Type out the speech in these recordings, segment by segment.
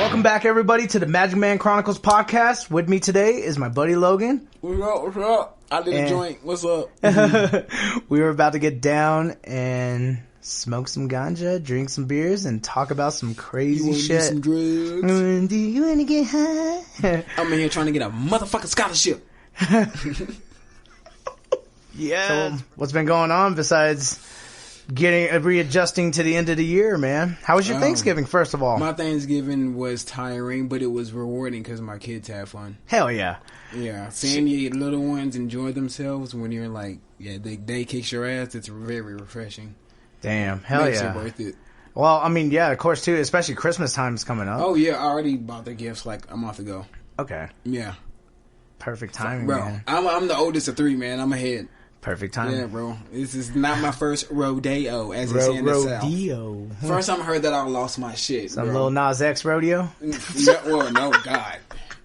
Welcome back, everybody, to the Magic Man Chronicles podcast. With me today is my buddy Logan. What's up? I did a joint. What's up? We were about to get down and smoke some ganja, drink some beers, and talk about some crazy shit. Do some drugs? Do you want to get high? I'm in here trying to get a motherfucking scholarship. Yeah. So, what's been going on besides readjusting to the end of the year, man? How was your Thanksgiving, first of all? My Thanksgiving was tiring, but it was rewarding because my kids had fun. Hell yeah. Yeah. Seeing your little ones enjoy themselves when you're like, they kicks your ass, it's very refreshing. Damn. Hell Makes yeah. it worth it. Well, I mean, yeah, of course, too, especially Christmas time is coming up. Oh, yeah. I already bought their gifts like a month ago. Okay. Yeah. Perfect timing, bro, man. I'm the oldest of three, man. I'm ahead. Perfect timing. Yeah, bro. This is not my first rodeo, as they say in the South. Rodeo. First time I heard that, I lost my shit. Some bro. little Nas X rodeo? Well, no, God.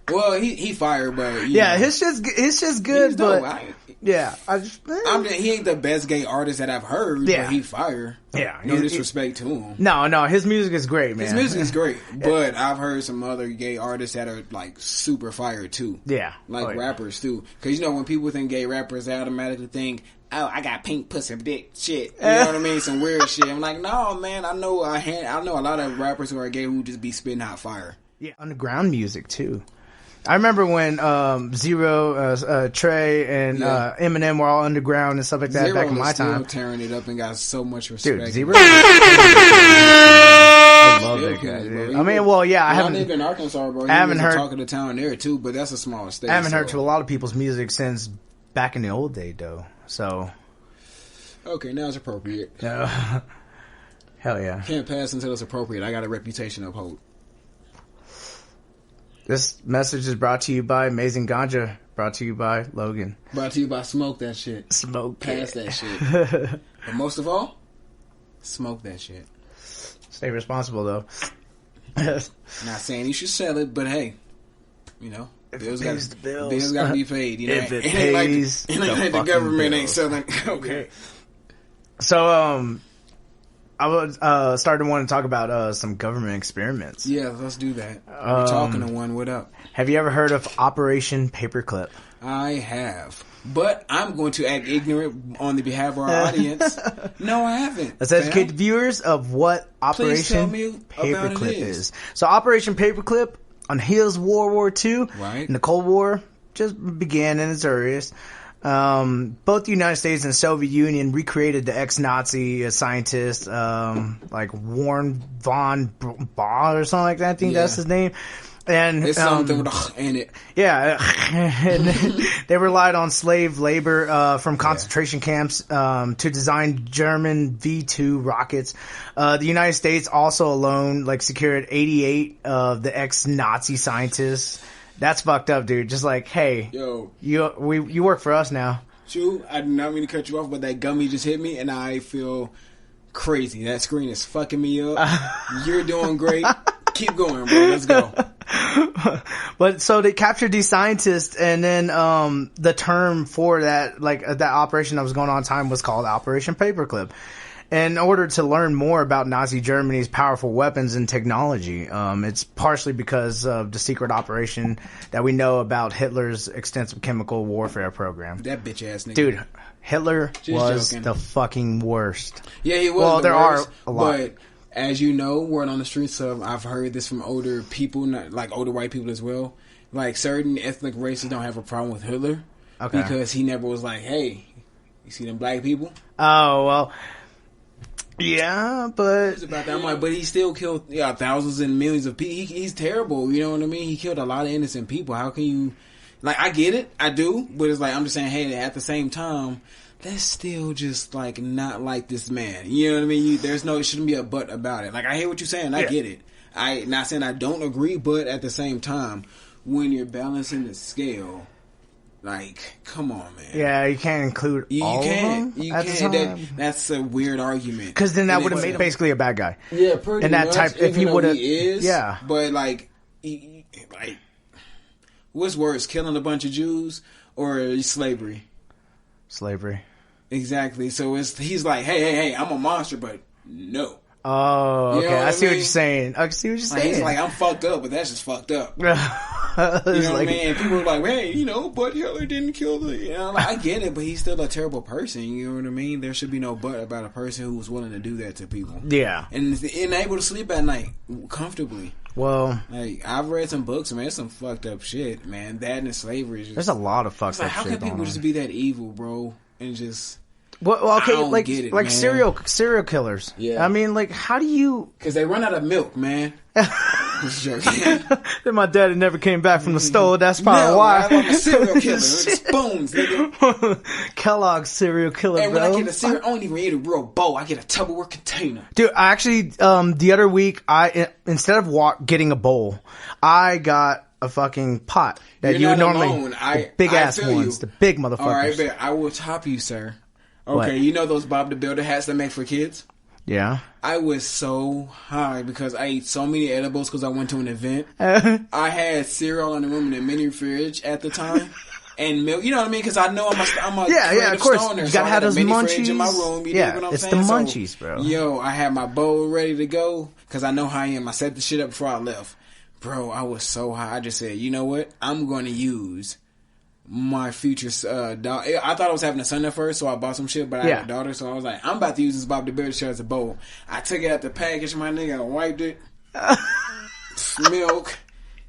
Well, he fired, but yeah, his shit's good, but yeah, he ain't the best gay artist that I've heard. Yeah, but he fired. Yeah, no disrespect to him. No, his music is great, man. His music is great, but I've heard some other gay artists that are like super fired too. Yeah, like rappers too. Because when people think gay rappers, they automatically think, oh, I got pink pussy dick shit. You know what I mean? Some weird shit. I'm like, no, man. I know a lot of rappers who are gay who just be spitting hot fire. Yeah, underground music too. I remember when Zero, Trey, and Eminem were all underground and stuff like that back in my time. Tearing it up and got so much respect. Dude, Zero. I love that guy. Dude. I mean, well, yeah, I haven't. Live in Arkansas, bro. I haven't heard talking to town there too, but that's a smaller state. I haven't heard to a lot of people's music since back in the old day, though. So. Okay, now it's appropriate. Hell yeah. Can't pass until it's appropriate. I got a reputation to uphold. This message is brought to you by Amazing Ganja. Brought to you by Logan. Brought to you by Smoke That Shit. Smoke Pass that shit. But most of all, smoke that shit. Stay responsible, though. Not saying you should sell it, but hey, bills got to be paid. If it pays, the government ain't selling. Okay. So, I was started wanting to talk about some government experiments. Yeah, let's do that. We're talking to one. What up? Have you ever heard of Operation Paperclip? I have, but I'm going to act ignorant on the behalf of our audience. No, I haven't. Let's educate the viewers of what Operation Paperclip is. So, Operation Paperclip, on the heels of World War II, right? And the Cold War just began in its earliest. Both the United States and the Soviet Union recreated the ex-Nazi scientist, like Warren von Braun or something like that. I think that's his name. And it's something in it. Yeah. And they relied on slave labor, from concentration camps, to design German V-2 rockets. The United States also alone, secured 88 of the ex-Nazi scientists. That's fucked up, dude. Just like, hey, yo, you work for us now. True. I do not mean to cut you off, but that gummy just hit me, and I feel crazy. That screen is fucking me up. You're doing great. Keep going, bro. Let's go. But so they captured these scientists, and then the term for that, that operation that was going on at the time was called Operation Paperclip. In order to learn more about Nazi Germany's powerful weapons and technology, it's partially because of the secret operation that we know about Hitler's extensive chemical warfare program. That bitch ass nigga. Dude, Hitler was joking. the fucking worst. Yeah, he was. Well, there worst, are a lot. But as you know, word on the streets of, I've heard this from older people, not older white people as well. Certain ethnic races don't have a problem with Hitler. Okay. Because he never was like, hey, you see them black people? Oh, well. Yeah, but it's about that. I'm like, but he still killed thousands and millions of people. He's terrible. You know what I mean? He killed a lot of innocent people. How can you? I get it, I do, but it's I'm just saying, hey, at the same time, that's still just not like this man. You know what I mean? It shouldn't be a but about it. I hear what you're saying. I get it. I not saying I don't agree, but at the same time, when you're balancing the scale. Come on, man. Yeah, you can't include all of them. You can't. That's a weird argument. Because then that would have made him basically a bad guy. Yeah, pretty and that much. Type, if he would have, yeah. But what's worse, killing a bunch of Jews or slavery? Slavery. Exactly. So he's like, hey, I'm a monster, but no. Oh, okay. You know I see what mean? you're saying. I see what you're Like, saying. he's like, I'm fucked up, but that's just fucked up. You know know what I mean? And people are like, hey, you know, but Hitler didn't kill the... You know, like, I get it, but he's still a terrible person. You know what I mean? There should be no but about a person who was willing to do that to people. Yeah. And able to sleep at night comfortably. Well, like, I've read some books, man. It's some fucked up shit, man. That and slavery is just... There's a lot of fucked up how shit can people going just on. be that evil, bro? And just... Well, okay, I don't like get it, like man. serial killers. Yeah. I mean, like, how do you? Because they run out of milk, man. Just joking. Then my daddy never came back from the store. That's probably why. I'm a serial killer. Spoons, nigga. Kellogg's serial killer, And when bro. I get a cereal, I don't even eat a real bowl. I get a Tupperware container. Dude, I actually, the other week, instead of getting a bowl, I got a fucking pot that You're you would not normally, alone. big ass feel ones, you. the big motherfuckers. All right, but I will top you, sir. Okay, What? you know those Bob the Builder hats they make for kids? Yeah. I was so high because I ate so many edibles because I went to an event. I had cereal in the room in the mini fridge at the time. And milk, you know what I mean? Because I know I'm a yeah, of course. stoner, You so gotta I have had a those mini munchies. fridge in my room. You Yeah, dig what I'm it's saying? the munchies, bro. Yo, I had my bowl ready to go because I know how I am. I set the shit up before I left. Bro, I was so high. I just said, you know what? I'm going to use my future daughter. I thought I was having a son at first, so I bought some shit, but I had a daughter, so I was like, I'm about to use this Bob the Builder shirt as a bowl. I took it out the package, my nigga, and wiped it. Milk.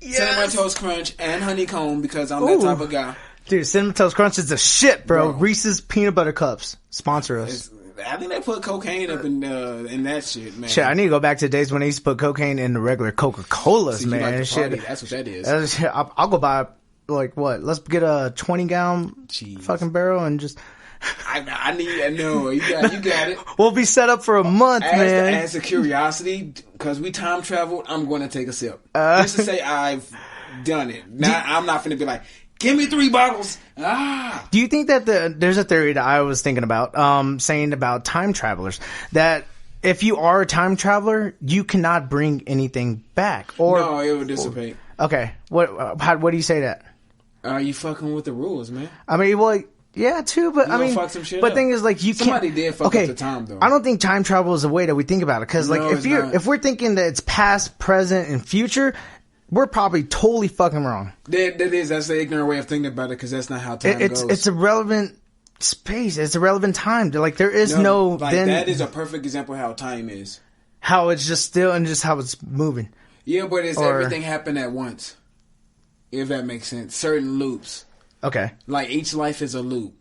Yes. Cinnamon Toast Crunch and honeycomb because I'm that type of guy. Dude, Cinnamon Toast Crunch is the shit, bro. Bro. Reese's Peanut Butter Cups. Sponsor us. I think they put cocaine up in that shit, man. Shit, I need to go back to the days when they used to put cocaine in the regular Coca-Colas, See, you man. like to Shit. party, that's what that is. I'll go buy, like, what? Let's get a 20-gallon fucking barrel and just... I need, no, you got it. We'll be set up for a month, man. As a curiosity, because we time traveled, I'm going to take a sip. Just to say I've done it. Now, I'm not finna be like, give me 3 bottles. Do you think that there's a theory that I was thinking about, saying about time travelers, that if you are a time traveler, you cannot bring anything back? Or no, it will dissipate. Okay. What do you say that? You fucking with the rules, man. I mean, well, yeah, too, but I mean, fuck some shit but up. thing is, like, Somebody can't. did fuck up the time, though. I don't think time travel is the way that we think about it, because, like, No, if we're thinking that it's past, present, and future, we're probably totally fucking wrong. That's the ignorant way of thinking about it, because that's not how time goes. It's a relevant space. It's a relevant time. Like, there is no like, then. that is a perfect example of how time is. How it's just still and just how it's moving. Yeah, but everything happened at once. If that makes sense. Certain loops. Okay. Like, each life is a loop.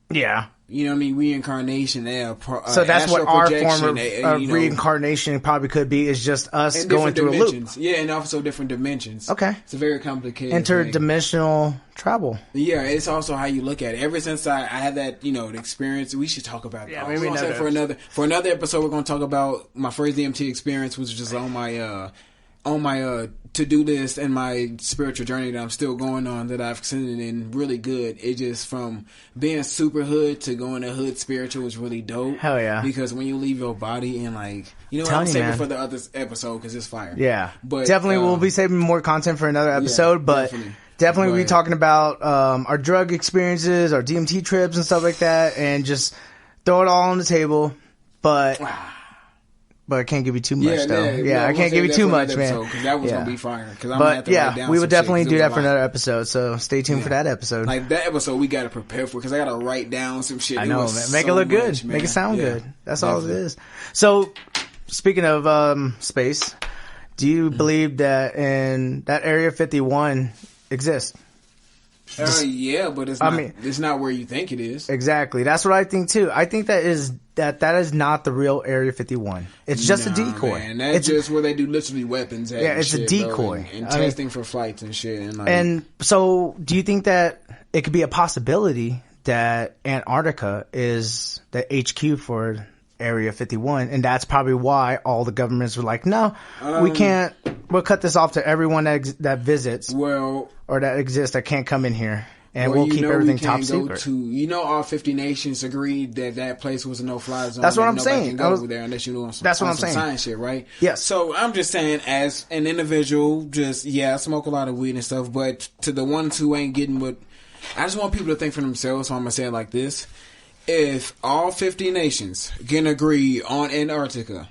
Yeah. You know what I mean? Reincarnation. So that's what our form of you know, reincarnation probably could be, is just us and going through dimensions. a loop. Yeah, and also different dimensions. Okay. It's a very complicated Interdimensional travel. Yeah, it's also how you look at it. Ever since I had that, the experience, we should talk about it. Yeah, maybe for another episode, we're going to talk about my first DMT experience, which was just on my to-do list and my spiritual journey that I'm still going on, that I've seen it in really good. It just, from being super hood to going to hood spiritual, was really dope. Hell yeah. Because when you leave your body and, like, I'm saving it for the other episode because it's fire. Yeah. But definitely we'll be saving more content for another episode, but definitely we'll be talking about our drug experiences, our DMT trips and stuff like that, and just throw it all on the table. But I can't give you too much, though. I can't give you too much, man. Because that was going to be fire. But yeah, we would definitely do that for another episode. So stay tuned for that episode. Like, that episode, we got to prepare for, because I got to write down some shit. I know, man. Make it look good. Make it sound good. That's all it is. So, speaking of space, do you believe that in that Area 51 exists? Yeah, but it's not. It's not where you think it is. Exactly. That's what I think too. I think that is not the real Area 51. It's just a decoy. Man, that's just where they do literally weapons at. Yeah, it's a decoy. And testing for flights and shit. And so, do you think that it could be a possibility that Antarctica is the HQ for Area 51, and that's probably why all the governments were like, no, we can't. We'll cut this off to everyone that visits, or that exists, that can't come in here, and we'll keep everything top secret. All 50 nations agreed that place was a no-fly zone. That's what I'm saying. Can go over there unless you know that's what I'm saying. Science shit, right? Yes. So I'm just saying, as an individual, I smoke a lot of weed and stuff, but to the ones who ain't getting what, I just want people to think for themselves. So I'm gonna say it like this: if all 50 nations can agree on Antarctica,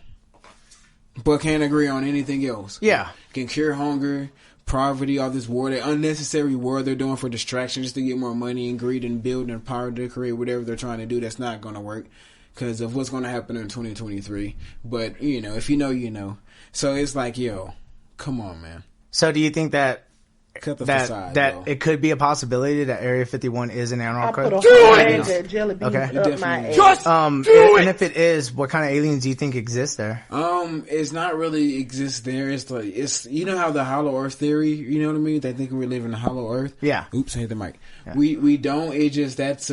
but can't agree on anything else. Yeah. Can cure hunger, poverty, all this war, the unnecessary war they're doing for distraction just to get more money and greed and build and power to create whatever they're trying to do. That's not going to work because of what's going to happen in 2023. But, you know, if you know, you know. So it's like, yo, come on, man. So do you think that Cut the facade, that it could be a possibility that Area 51 is an I Antarctica? put a whole bag of jelly beans Okay. up my ass. Just And if it is, what kind of aliens do you think exist there? It's not really exists there. It's like, it's, you know how the hollow earth theory, you know what I mean? They think we live in a hollow earth. Yeah. Oops, I hit the mic. Yeah. We don't, it just, that's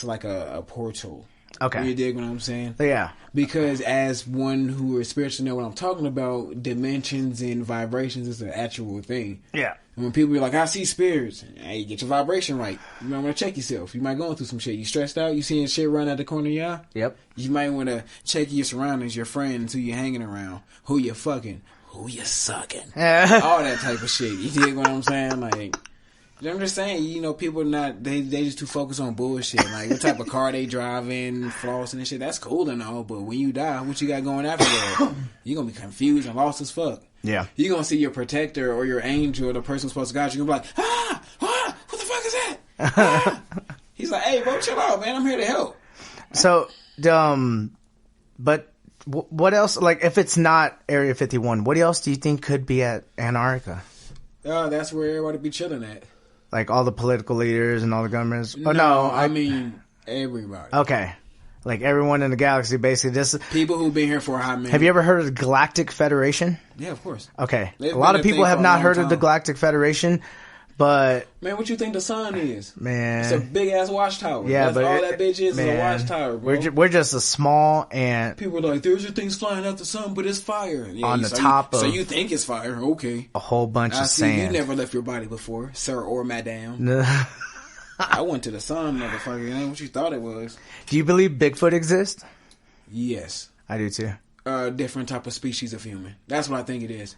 like a portal. Okay. You dig what I'm saying? Yeah. Because as one who is spiritually know what I'm talking about, dimensions and vibrations is an actual thing. Yeah. And when people be like, I see spirits, hey, get your vibration right. You might want to check yourself. You might go through some shit. You stressed out, you seeing shit run out the corner of your eye? Yep. You might want to check your surroundings, your friends, who you hanging around, who you fucking, who you sucking. All that type of shit. You dig what I'm saying? Like, I'm just saying, you know, people not, they just too focused on bullshit. Like, what type of car they driving, flossing and shit. That's cool and all, but when you die, what you got going after that? You're going to be confused and lost as fuck. Yeah. You're going to see your protector or your angel or the person who's supposed to guide you. You're going to be like, what the fuck is that? He's like, hey, bro, chill out, man. I'm here to help. So, but what else, like, if it's not Area 51, what else do you think could be at Antarctica? That's where everybody be chilling at. Like all the political leaders and all the governments? Oh, No, I mean everybody. Okay. Like everyone in the galaxy, basically. This people who've been here for a hot minute. Have you ever heard of the Galactic Federation? Yeah, of course. Okay. They've a lot been of a people thing have for a not long heard of the time. Galactic Federation, but Man, what you think the sun is? man, It's a big ass watchtower. yeah, That's but all that bitch is man, a watchtower, bro. we're just a small ant People are like, there's your things flying out the sun, but it's fire. Yeah, on the so top so of you think it's fire? Okay. a whole bunch I of see. You sand. never left your body before, sir or madam. I went to the sun, motherfucker. It ain't what you thought it was. Do you believe Bigfoot exists? Yes. I do too. Different type of species of human. That's what I think it is.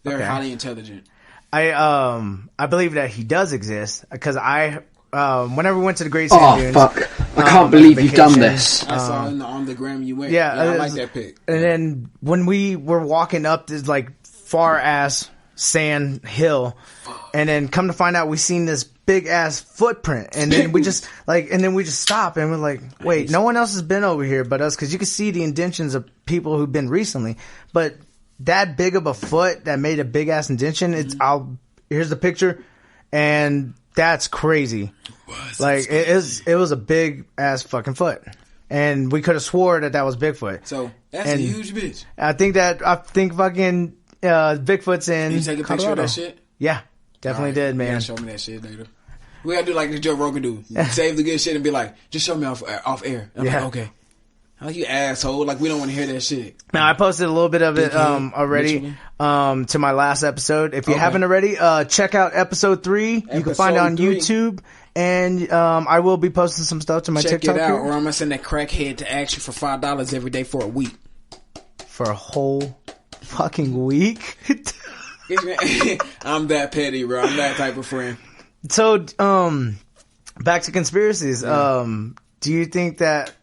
They're Okay. highly intelligent. I believe that he does exist because whenever we went to the Great Sand Dunes, fuck. I can't believe you've done vacation, this. I saw on the gram you went. Yeah, I like that pic. And then when we were walking up this like far ass sand hill, and then come to find out we seen this big ass footprint, and then we just stop and we're like, wait, no one else has been over here but us, because you can see the indentions of people who've been recently, but that big of a foot that made a big ass indention, here's the picture, and that's crazy. Like it was a big ass fucking foot, and we could have swore that was Bigfoot. So that's And a huge bitch. I think fucking Bigfoot's in. Did you take a picture Colorado. of that shit? Yeah, definitely Alright, did, you man. gotta show me that shit later. We gotta do like the Joe Rogan do. Save the good shit and be like, just show me off air. I'm Yeah. like, okay. How you asshole? Like we don't want to hear that shit. Now I posted a little bit of it Dickhead, already literally. to my last episode. If you Okay. haven't already, check out episode 3. You can find it on Episode 3. YouTube, and I will be posting some stuff to my Check TikTok it out, here or I'm gonna send that crackhead to ask you for $5 every day for a week. for a whole fucking week. I'm that petty, bro. I'm that type of friend. So, back to conspiracies. Do you think that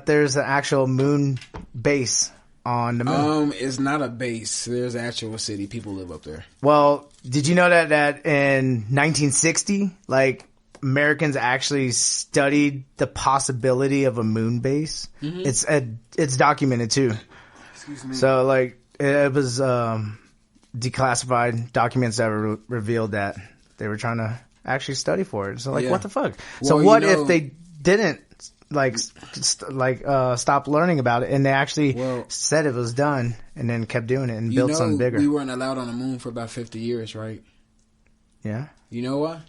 there's an actual moon base on the moon? It's not a base. There's an actual city. People live up there. Well, did you know that in 1960, like, Americans actually studied the possibility of a moon base? Mm-hmm. It's documented too. Excuse me. So, like, it was declassified documents that revealed that they were trying to actually study for it. So, like, Yeah. what the fuck? Well, So, what you know- if they didn't stop learning about it, and they actually said it was done, and then kept doing it and built something bigger? We weren't allowed on the moon for about 50 years, right? Yeah. You know why?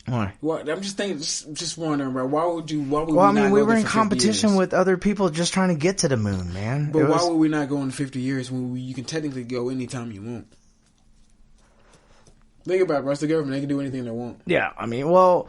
Why? Well, I'm just thinking, just wondering, bro. Why would Well, I mean, we were in competition with. with other people just trying to get to the moon, man. But why would we not go in 50 years when you can technically go anytime you want? Think about it, bro. It's the government. They can do anything they want. Yeah, I mean, well,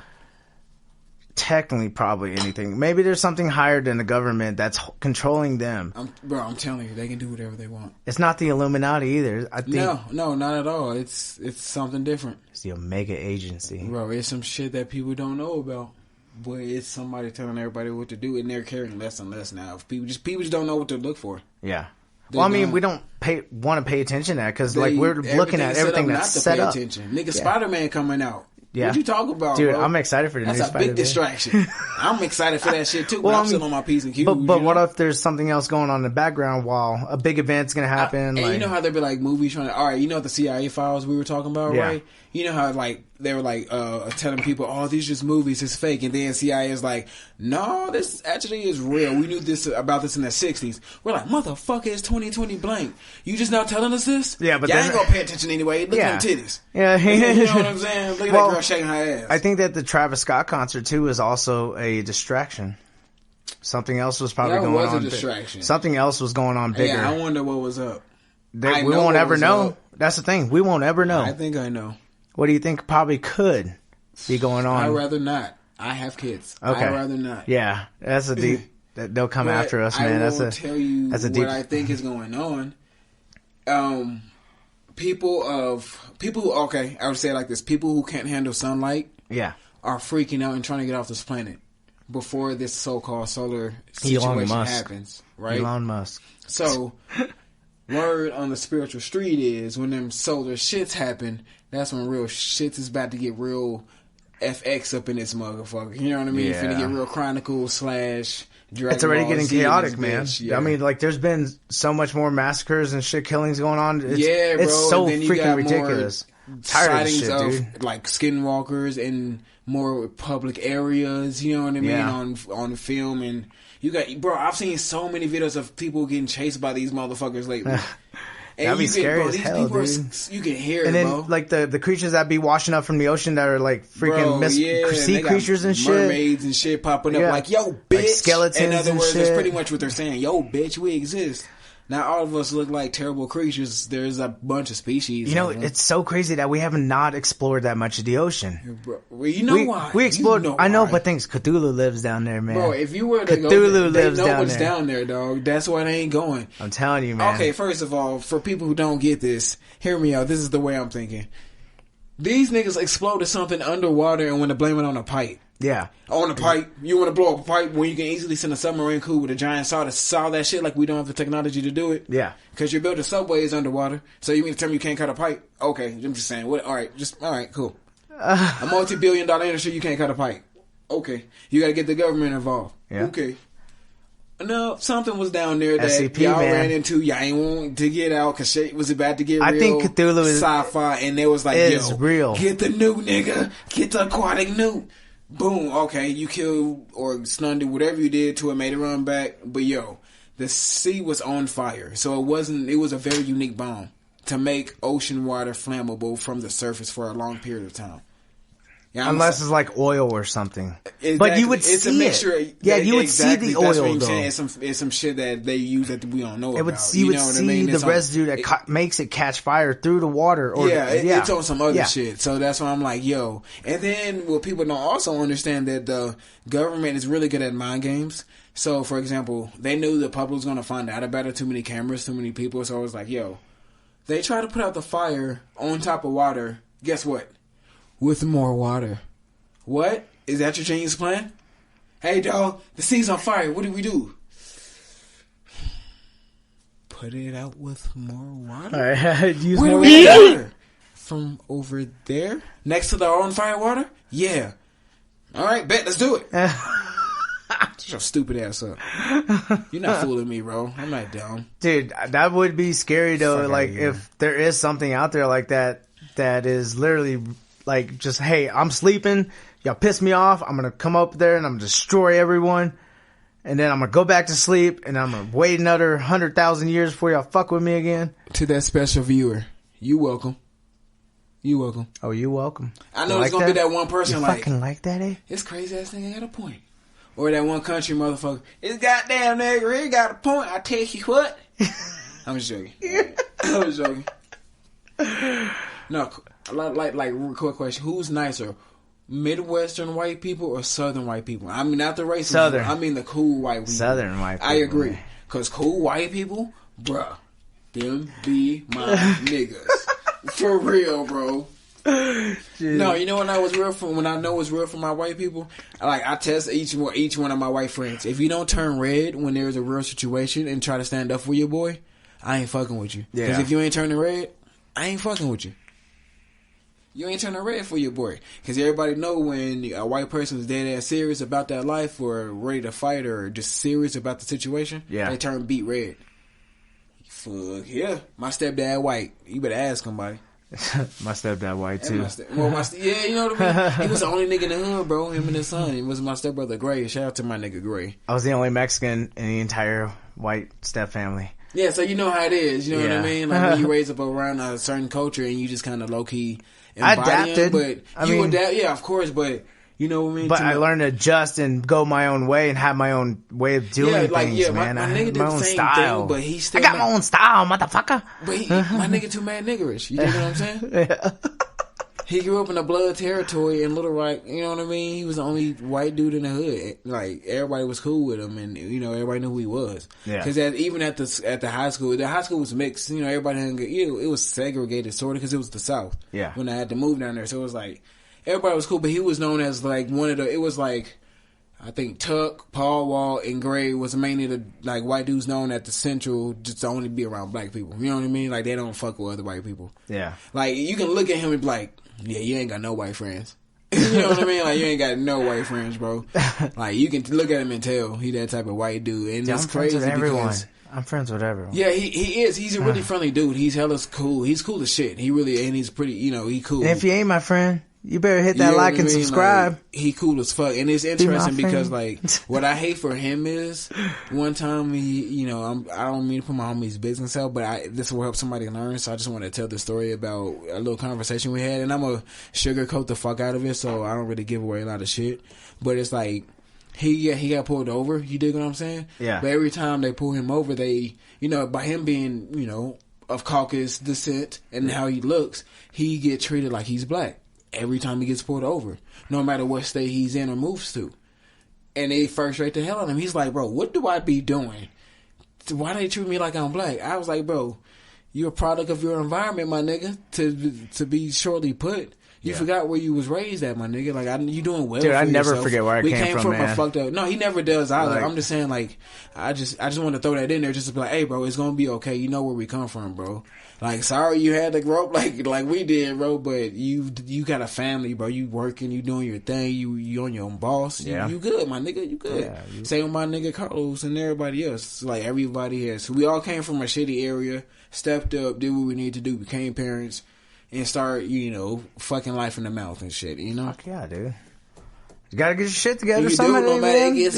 technically, probably anything. Maybe there's something higher than the government that's controlling them. I'm telling you, they can do whatever they want. It's not the Illuminati either. I think No, not at all. It's something different. it's the Omega Agency. Bro, it's some shit that people don't know about. But it's somebody telling everybody what to do, and they're caring less and less now. People just don't know what to look for. Yeah. Well, I mean, we don't want to pay attention to that because, like, we're looking at everything that's set up. Nigga, Spider-Man coming out. Yeah. What you talking about, dude? bro? I'm excited for the That's new a Spider-Man. big distraction. I'm excited for that shit too. Well, but I'm still on my P's and Q's. But what if there's something else going on in the background while a big event's gonna happen? And like, you know how there'd be like movies trying to. All right, you know the CIA files we were talking about, right? You know how like they were like telling people, "Oh, these are just movies, it's fake," and then CIA is like, "No, this actually is real. We knew this about this in the '60s." We're like, "Motherfucker, it's 2020 blank. You just now telling us this?" Yeah, but y'all ain't gonna pay attention anyway. Look at them titties. Yeah, you know what I'm saying. Look at that girl shaking her ass. I think that the Travis Scott concert too is also a distraction. Something else was probably going on. That was a distraction. Something else was going on bigger. Yeah, I wonder what was up. We won't ever know. That's the thing. We won't ever know. I think I know. What do you think probably could be going on? I'd rather not. I have kids. Okay. I'd rather not. Yeah, that's a deep. They'll come after us, man. I will tell you what I think is going on. People who, okay, I would say it like this: people who can't handle sunlight, are freaking out and trying to get off this planet before this so-called solar situation happens. Right, Elon Musk. So, word on the spiritual street is when them solar shits happen, that's when real shits is about to get real FX up in this motherfucker. You know what I mean? Yeah. It's finna get real Chronicle / Dragon It's already Ball getting Z chaotic, man. Yeah. I mean, like, there's been so much more massacres and shit killings going on. It's, bro. It's so then you freaking got ridiculous. Tired of this shit, dude. Like skinwalkers in more public areas. You know what I mean? Yeah. On film, and you got, bro. I've seen so many videos of people getting chased by these motherfuckers lately. That'd be scary as hell, dude. You can hear and it, then, bro. like, the creatures that be washing up from the ocean that are, like, freaking sea creatures and shit. Mermaids and shit popping up like, yo, bitch. Like skeletons. In other words, shit. that's pretty much what they're saying. Yo, bitch, we exist. Now, all of us look like terrible creatures. There's a bunch of species. You know, it's so crazy that we have not explored that much of the ocean. Bro, well, you know why? We explored. You know I know, why. but things. Cthulhu lives down there, man. Bro, if you were to Cthulhu go, they lives know down what's there. down there, dog. That's why they ain't going. I'm telling you, man. Okay, first of all, for people who don't get this, hear me out. This is the way I'm thinking. These niggas exploded something underwater and want to blame it on a pipe. Yeah. On a pipe. You want to blow up a pipe when you can easily send a submarine crew with a giant saw to saw that shit like we don't have the technology to do it? Yeah. Because you're building subways underwater. So you mean to tell me you can't cut a pipe? Okay, I'm just saying. What? All right, cool. A multi-billion-dollar industry, you can't cut a pipe. Okay. You got to get the government involved. Yeah. Okay. No, something was down there that SCP, y'all man. ran into. Y'all ain't want to get out because shit was about to get real. I think Cthulhu is sci-fi, and they was like, is yo, real. Get the nuke, nigga. Get the aquatic nuke. Boom. Okay, you killed or stunned it, whatever you did to it, made it run back. But yo, the sea was on fire, so it was a very unique bomb to make ocean water flammable from the surface for a long period of time. Yeah, unless it's like oil or something. Exactly. But you would it's see a mixture. it. Yeah, you would see the oil, that's what I'm though. saying. It's some shit that they use that we don't know about. You would know what see I mean? the residue that makes it catch fire through the water. Or, it's on some other shit. So that's why I'm like, yo. And then what people don't also understand that the government is really good at mind games. So, for example, they knew the public was going to find out about it. Too many cameras, too many people. So I was like, yo, they try to put out the fire on top of water. Guess what? With more water. What? Is that your genius plan? Hey, dog, the sea's on fire. What do we do? Put it out with more water? All right. Use Where more do we get water? From over there? Next to the on fire water? Yeah. All right, bet. Let's do it. Shut your stupid ass up. You're not fooling me, bro. I'm not dumb. Dude, that would be scary, though. Fuck like, out here. if there is something out there like that is literally like, just, hey, I'm sleeping. Y'all piss me off. I'm going to come up there and I'm going to destroy everyone. And then I'm going to go back to sleep and I'm going to wait another 100,000 years before y'all fuck with me again. To that special viewer, you welcome. You welcome. Oh, you welcome. I know it's going to be that one person you like, fucking like that, eh? this crazy ass nigga got a point. Or that one country motherfucker, it's goddamn nigga, he got a point. I tell you what. I'm just joking. I'm just joking. No, like, quick question. Who's nicer? Midwestern white people or Southern white people? I mean, not the racist. Southern. I mean the cool white people. Southern white people. I agree. Because cool white people, bruh, them be my niggas. For real, bro. Dude. No, you know when I know it's real for my white people, I test each one of my white friends. If you don't turn red when there's a real situation and try to stand up for your boy, I ain't fucking with you. Yeah. Because if you ain't turning red, I ain't fucking with you. You ain't turning red for your boy. Because everybody know when a white person is dead ass serious about that life or ready to fight or just serious about the situation, they turn beat red. Fuck yeah. My stepdad white. You better ask somebody. My stepdad white too. Yeah, you know what I mean? He was the only nigga in the hood, bro. Him and his son. It was my stepbrother Gray. Shout out to my nigga Gray. I was the only Mexican in the entire white step family. Yeah, so you know how it is. You know what I mean? Like when you raise up around a certain culture and you just kind of low key adapted, but adapt. Yeah, of course, but you know what I mean. But I learned to adjust and go my own way and have my own way of doing things. Man, my I nigga have did my the own same style. thing, but he still I got my own style, motherfucker. But my nigga too mad niggerish. You dig what I'm saying? Yeah. He grew up in the blood territory in Little Rock. You know what I mean? He was the only white dude in the hood. Like everybody was cool with him, and you know everybody knew who he was. Yeah. Because even at the high school was mixed. You know, everybody it was segregated sort of because it was the South. Yeah. When I had to move down there, so it was like everybody was cool, but he was known as like one of the. It was like I think Tuck, Paul Wall, and Gray was mainly the like white dudes known at the Central just to only be around black people. You know what I mean? Like they don't fuck with other white people. Yeah. Like you can look at him and be like, yeah, you ain't got no white friends. You know what I mean? Like you ain't got no white friends, bro. Like you can look at him and tell he that type of white dude, and it's crazy because I'm friends with everyone. Yeah, he is. He's a really friendly dude. He's hella cool. He's cool as shit. He really and he's pretty. You know, he cool. And if you ain't my friend, you better hit that like and subscribe. Like, he cool as fuck, and it's interesting because like what I hate for him is one time he, you know, I don't mean to put my homie's business out, but this will help somebody learn. So I just want to tell the story about a little conversation we had, and I'm gonna sugarcoat the fuck out of it, so I don't really give away a lot of shit. But it's like he got pulled over. You dig what I'm saying? Yeah. But every time they pull him over, they, you know, by him being, you know, of Caucasus descent and how he looks, he get treated like he's black. Every time he gets pulled over, no matter what state he's in or moves to. And they first rate the hell out of him. He's like, bro, what do I be doing? Why they treat me like I'm black? I was like, bro, you're a product of your environment, my nigga, to be shortly put. You forgot where you was raised at, my nigga. Like, you doing well. Dude, I never yourself. forget where I came from, man. A fucked up. No, he never does either. Like, I'm just saying, like, I just want to throw that in there just to be like, hey, bro, it's gonna be okay. You know where we come from, bro. Like, sorry you had to grow up like we did, bro. But you got a family, bro. You working, you doing your thing. You on your own boss. You good, my nigga. You good. Yeah, same with my nigga Carlos and everybody else. Like everybody else. We all came from a shitty area, stepped up, did what we need to do, became parents. And start, you know, fucking life in the mouth and shit, you know? Fuck yeah, dude. You gotta get your shit together. It's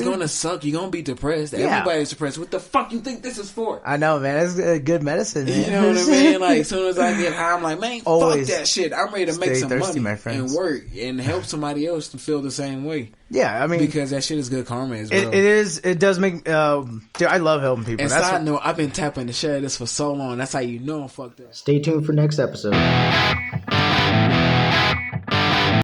gonna suck. You're gonna be depressed. Yeah. Everybody's depressed. What the fuck you think this is for? I know, man. It's good medicine, man. You know what I mean? Like, as soon as I get high, I'm like, man, fuck that shit. I'm ready to make some money and work and help somebody else to feel the same way. Yeah, I mean, because that shit is good karma as well. It is. It does make. Dude, I love helping people. And side note, I've been tapping the share this for so long. That's how you know I'm fucked up. Stay tuned for next episode.